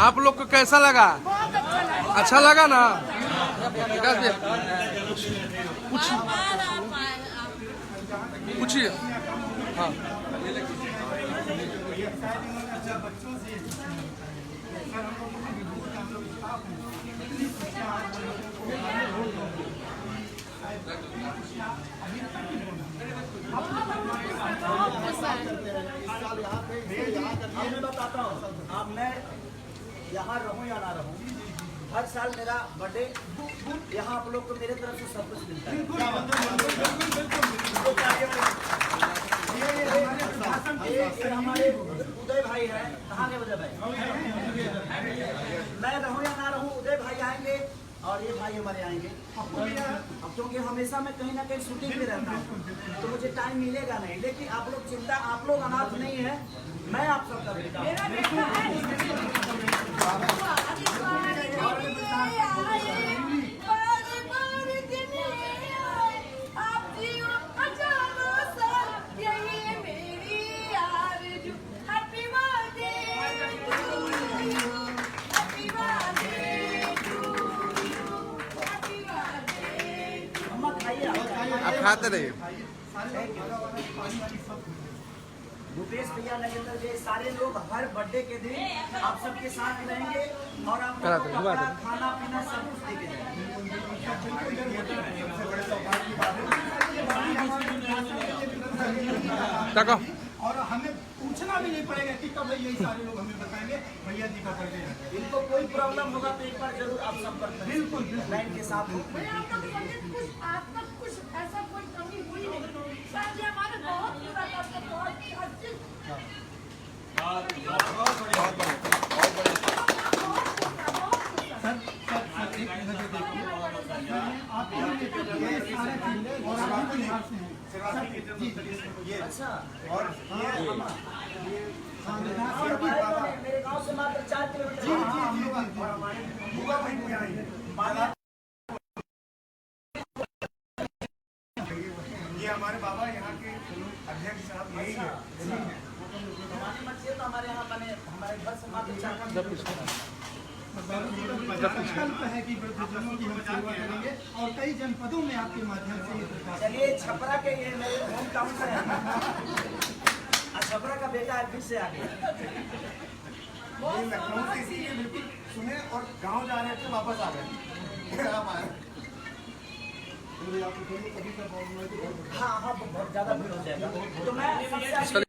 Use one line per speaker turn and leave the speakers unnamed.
आप लोग को कैसा लगा? अच्छा लगा ना? पूछिए। हाँ
मैं बताता हूँ, अब मैं यहाँ रहूँ या ना रहूँ, हर साल मेरा बर्थडे यहाँ आप लोग को मेरे तरफ से सब कुछ मिलता है। ये हमारे उदय भाई है, कहाँ के उदय भाई? मैं रहूँ या ना रहूँ, उदय भाई आएंगे और ये भाई हमारे आएंगे। अब क्योंकि हमेशा मैं कहीं ना कहीं शूटिंग में रहता हूँ तो मुझे टाइम मिलेगा नहीं, लेकिन आप लोग चिंता, आप लोग अनाथ नहीं है, मैं आप सबका बेटा
आप खाते रहिए।
भूपेश भैया, नगेंद्र जी, सारे लोग हर बर्थडे के दिन आप सबके साथ रहेंगे और आपको खाना पीना सब कुछ देंगे।
और हमें पूछना भी नहीं पड़ेगा कि कब यही सारे लोग हमें बताएंगे भैया जी का बर्थडे है।
इनको कोई प्रॉब्लम होगा तो एक बार जरूर आप संपर्क करें।
बिल्कुल
लाइन के साथ
आज तक कुछ ऐसा कोई कमी हुई नहीं। सर जी हमारे बहुत पूरा करते, बहुत ही हर चीज
मेरे गांव से मात्र 4 किलोमीटर।
ये हमारे बाबा यहाँ के अध्यक्ष साहब यही है।
तो हमारे यहाँ बने, हमारे घर से मात्र 4
संकल्प है कि वृद्धजनों की हम सेवा करेंगे और कई जनपदों में आपके माध्यम से ये प्रचार।
चलिए, छपरा के ये मेरे होम टाउन से है, छपरा का बेटा है, फिर से आ गया।
लखनऊ से इसीलिए बिल्कुल सुने और गांव जा रहे थे, वापस आ गए।
हाँ हाँ, बहुत ज्यादा भीड़ हो जाएगा तो मैं सबसे